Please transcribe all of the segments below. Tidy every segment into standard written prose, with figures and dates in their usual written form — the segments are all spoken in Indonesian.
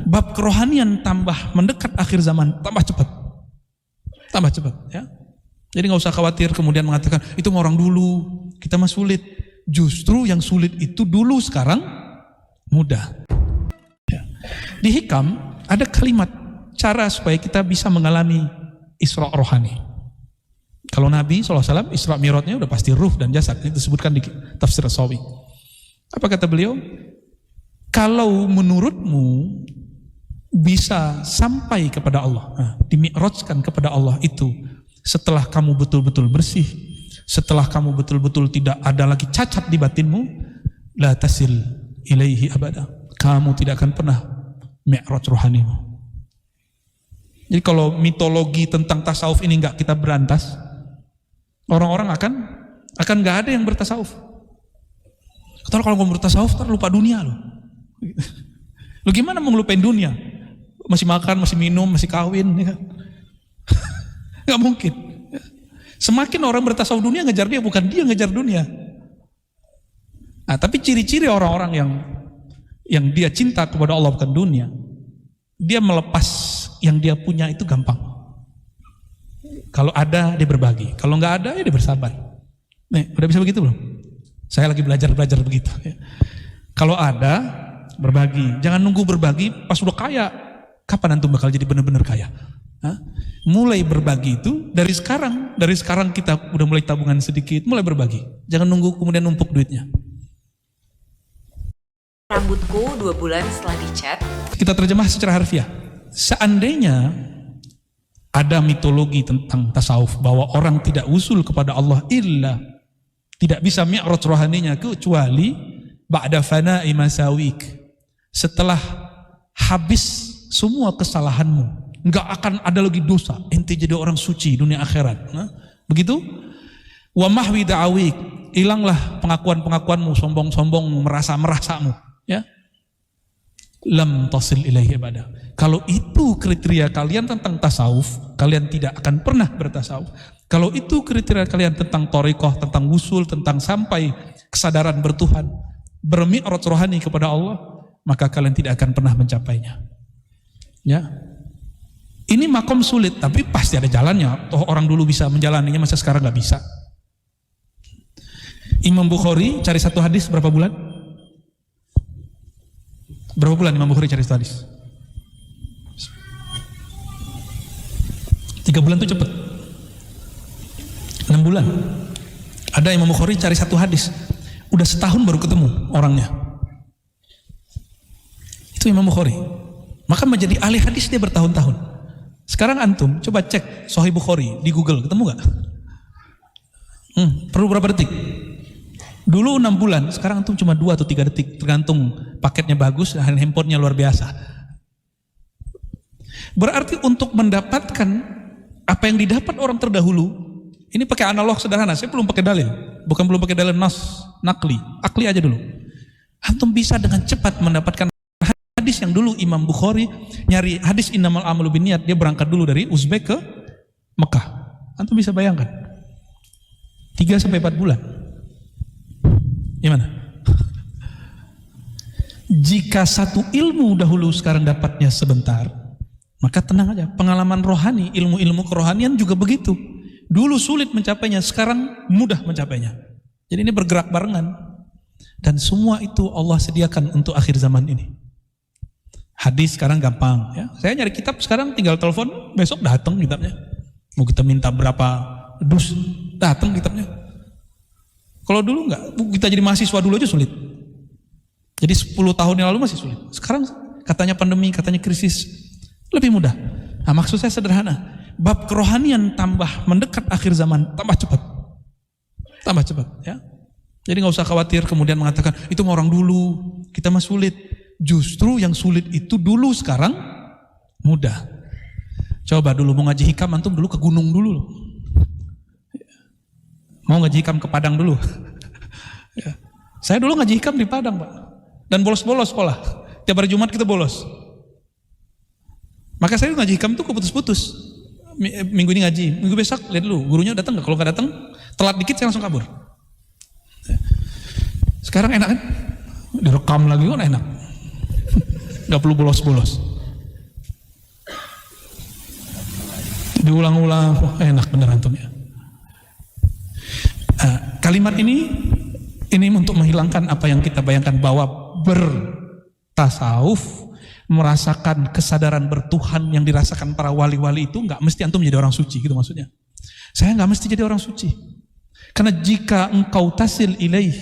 bab kerohanian tambah mendekat akhir zaman, tambah cepat ya. Jadi nggak usah khawatir kemudian mengatakan itu orang dulu, kita mah sulit. Justru yang sulit itu dulu, sekarang mudah ya. Di Hikam ada kalimat cara supaya kita bisa mengalami Isra rohani. Kalau Nabi SAW Isra Mi'rajnya udah pasti ruh dan jasad, itu disebutkan di tafsir As-Sawi. Apa kata beliau? Kalau menurutmu bisa sampai kepada Allah, dimi'rajkan kepada Allah itu setelah kamu betul-betul bersih, setelah kamu betul-betul tidak ada lagi cacat di batinmu, la tasil ilaihi abada, kamu tidak akan pernah mi'raj rohanimu. Jadi kalau mitologi tentang tasawuf ini enggak kita berantas, orang-orang akan enggak ada yang bertasawuf. Kalau ngomong bertasawuf ntar lupa dunia loh. Lu gimana mau ngelupain dunia? Masih makan, masih minum, masih kawin, ya kan? Nggak mungkin. Semakin orang bertasawuf dunia ngejar dia, bukan dia ngejar dunia. Nah, tapi ciri-ciri orang-orang yang dia cinta kepada Allah bukan dunia, dia melepas yang dia punya itu gampang. Kalau ada dia berbagi, kalau nggak ada ya dia bersabar. Nih, udah bisa begitu belum? Saya lagi belajar begitu. Ya. Kalau ada berbagi, jangan nunggu berbagi pas udah kaya. Kapan antum bakal jadi benar-benar kaya? Hah? Mulai berbagi itu dari sekarang kita udah mulai tabungan sedikit, mulai berbagi. Jangan nunggu kemudian numpuk duitnya. Rambutku 2 bulan setelah dicat. Kita terjemah secara harfiah. Seandainya ada mitologi tentang tasawuf bahwa orang tidak usul kepada Allah illa, tidak bisa mi'raj rohaninya kecuali ba'da fana'i masawik, setelah habis semua kesalahanmu, nggak akan ada lagi dosa, ente jadi orang suci dunia akhirat. Nah, begitu? Wa mahwi da'awik, hilanglah pengakuanmu, sombongmu, merasamu, ya. Lam tasil ilaihi abada. Kalau itu kriteria kalian tentang tasawuf, kalian tidak akan pernah bertasawuf. Kalau itu kriteria kalian tentang thariqah, tentang wusul, tentang sampai kesadaran bertuhan, bermi'raj rohani kepada Allah, maka kalian tidak akan pernah mencapainya. Ya, ini makom sulit, tapi pasti ada jalannya. Toh orang dulu bisa menjalaninya, masa sekarang nggak bisa? Imam Bukhari cari satu hadis berapa bulan? Berapa bulan Imam Bukhari cari satu hadis? 3 bulan tuh cepet. 6 bulan. Ada Imam Bukhari cari satu hadis, udah setahun baru ketemu orangnya. Itu Imam Bukhari. Maka menjadi ahli hadis dia bertahun-tahun. Sekarang antum coba cek Sahih Bukhari di Google, ketemu gak? Perlu berapa detik? Dulu 6 bulan, sekarang antum cuma 2 atau 3 detik, tergantung paketnya bagus dan handphonenya luar biasa. Berarti untuk mendapatkan apa yang didapat orang terdahulu, ini pakai analog sederhana, saya belum pakai dalil, belum pakai dalil nas, akli aja dulu. Antum bisa dengan cepat mendapatkan hadis yang dulu Imam Bukhari nyari hadis innamal a'malu binniyat, dia berangkat dulu dari Uzbek ke Mekah. Antum bisa bayangkan 3-4 bulan. Gimana? Jika satu ilmu dahulu sekarang dapatnya sebentar, maka tenang aja, pengalaman rohani, ilmu-ilmu kerohanian juga begitu. Dulu sulit mencapainya, sekarang mudah mencapainya. Jadi ini bergerak barengan. Dan semua itu Allah sediakan untuk akhir zaman ini. Hadis sekarang gampang, ya. Saya nyari kitab sekarang tinggal telepon, besok datang kitabnya. Mau kita minta berapa dus, datang kitabnya. Kalau dulu enggak, kita jadi mahasiswa dulu aja sulit. Jadi 10 tahun yang lalu masih sulit. Sekarang katanya pandemi, katanya krisis, lebih mudah. Nah, maksud saya sederhana. Bab kerohanian tambah mendekat akhir zaman, tambah cepat, ya. Jadi nggak usah khawatir kemudian mengatakan itu orang dulu, kita mah sulit. Justru yang sulit itu dulu, sekarang mudah. Coba dulu mau ngaji hikam, antum dulu ke gunung dulu. Mau ngaji hikam ke Padang dulu. Ya. Saya dulu ngaji hikam di Padang, Pak. Dan bolos-bolos sekolah. Tiap hari Jumat kita bolos. Maka saya ngaji hikam itu keputus-putus. Minggu ini ngaji, minggu besok lihat dulu gurunya datang nggak. Kalau nggak datang, telat dikit saya langsung kabur. Sekarang enak kan? Direkam lagi kan enak. Nggak perlu bolos-bolos. Diulang-ulang, wah, enak bener antum ya. Kalimat ini untuk menghilangkan apa yang kita bayangkan bahwa bertasawuf, merasakan kesadaran bertuhan yang dirasakan para wali-wali itu nggak mesti antum menjadi orang suci gitu maksudnya. Saya nggak mesti jadi orang suci. Karena jika engkau tasil ilaih,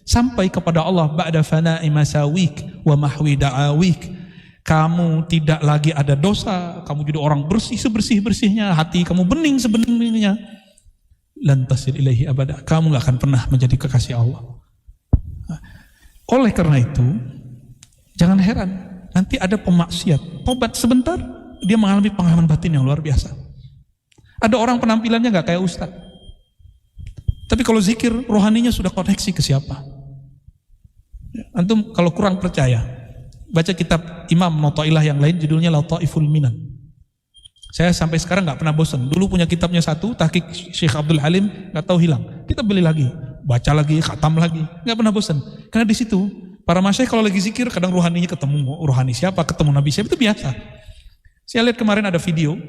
sampai kepada Allah ba'da fana'i masawik wa mahwi da'awik, kamu tidak lagi ada dosa, kamu jadi orang bersih sebersih-bersihnya, hati kamu bening sebeningnya, lan tasil ilaihi abada, kamu gak akan pernah menjadi kekasih Allah. Oleh karena itu, jangan heran nanti ada pemaksiat, tobat sebentar dia mengalami pengalaman batin yang luar biasa. Ada orang penampilannya gak kayak ustaz, tapi kalau zikir rohaninya sudah koneksi ke siapa. Antum kalau kurang percaya, baca kitab Imam Mu'ta'ilah yang lain judulnya Lataiful Minan. Saya sampai sekarang nggak pernah bosan. Dulu punya kitabnya satu, tahqiq Syekh Abdul Halim, nggak tahu hilang. Kita beli lagi, baca lagi, khatam lagi, nggak pernah bosan. Karena di situ para masyayikh kalau lagi zikir kadang rohaninya ketemu rohani siapa, ketemu nabi siapa, itu biasa. Saya lihat kemarin ada video,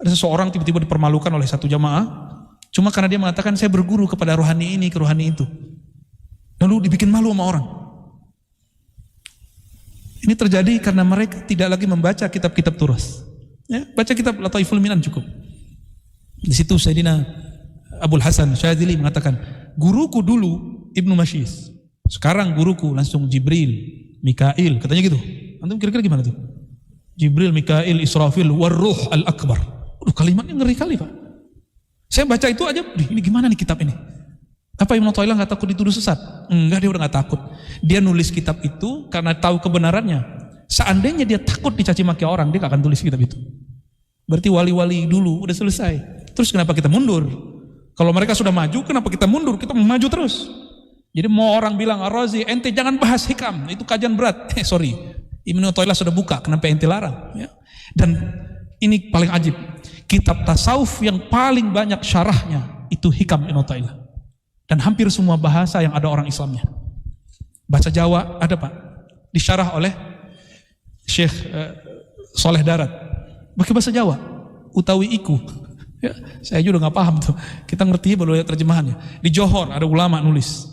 ada seseorang tiba-tiba dipermalukan oleh satu jamaah, cuma karena dia mengatakan saya berguru kepada rohani ini, ke rohani itu. Lalu dibikin malu sama orang. Ini terjadi karena mereka tidak lagi membaca kitab-kitab turas. Ya, baca kitab Lataiful Minan cukup. Di situ Sayyidina Abul Hasan Syadzili mengatakan, guruku dulu Ibnu Masyis, sekarang guruku langsung Jibril, Mikail, katanya gitu. Antum kira-kira gimana tuh? Jibril, Mikail, Israfil, Warruh Al-Akbar. Kalimatnya ngeri kali Pak. Saya baca itu aja, ini gimana nih kitab ini? Apa Imam Mu'ta'ilah gak takut dituduh sesat? Enggak, dia udah gak takut. Dia nulis kitab itu karena tahu kebenarannya. Seandainya dia takut dicaci maki orang, dia gak akan tulis kitab itu. Berarti wali-wali dulu udah selesai. Terus kenapa kita mundur? Kalau mereka sudah maju, kenapa kita mundur? Kita mau maju terus. Jadi mau orang bilang, Ar-Razi, ente jangan bahas hikam, itu kajian berat. Sorry, Imam Mu'ta'ilah sudah buka, kenapa ente larang? Ya. Dan ini paling ajib, kitab tasawuf yang paling banyak syarahnya itu hikam Imam Mu'ta'ilah. Dan hampir semua bahasa yang ada orang Islamnya. Bahasa Jawa ada Pak, disyarah oleh Syekh Soleh Darat. Pakai bahasa Jawa, utawi iku. Ya, saya juga nggak paham tuh. Kita ngerti baru lihat terjemahannya. Di Johor ada ulama nulis.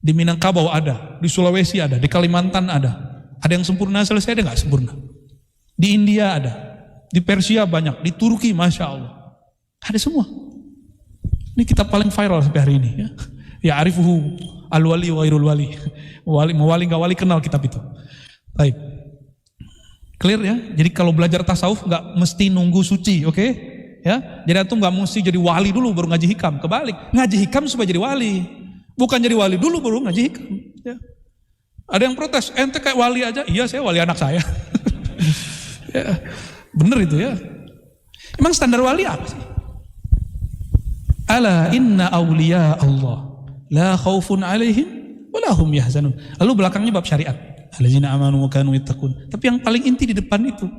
Di Minangkabau ada, di Sulawesi ada, di Kalimantan ada. Ada yang sempurna selesai, ada nggak sempurna. Di India ada, di Persia banyak, di Turki Masya Allah. Ada semua. Ini kitab paling viral sampai hari ini. Ya arifuhu al-wali wa ghairul wali. Wali nggak wali kenal kitab itu. Baik. Clear ya? Jadi kalau belajar tasawuf nggak mesti nunggu suci, oke? Ya. Jadi antum nggak mesti jadi wali dulu baru ngaji hikam. Kebalik, ngaji hikam supaya jadi wali. Bukan jadi wali dulu baru ngaji hikam. Ya. Ada yang protes, ente kayak wali aja. Iya, saya wali anak saya. Ya. Bener itu ya. Emang standar wali apa sih? Ala inna awliya Allah la khaufun alaihim wa la hum yahzanun. Lalu belakangnya bab syariat. Allazina amanu wa kanu yattaqun. Tapi yang paling inti di depan itu,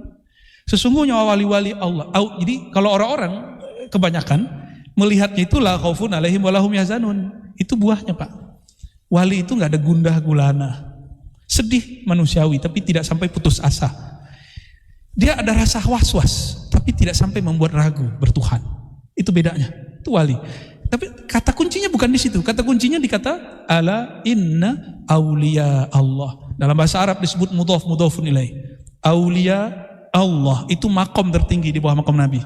sesungguhnya wali-wali Allah. Jadi kalau orang-orang kebanyakan melihatnya itu la khaufun alaihim wa la hum yahzanun. Itu buahnya Pak. Wali itu nggak ada gundah gulana. Sedih manusiawi tapi tidak sampai putus asa. Dia ada rasa was-was tapi tidak sampai membuat ragu bertuhan. Itu bedanya. Itu wali. Tapi kata kuncinya bukan di situ. Kata kuncinya di kata ala inna awliya Allah. Dalam bahasa Arab disebut mudhaf mudhafun ilaih. Awliya Allah itu makom tertinggi di bawah makom Nabi.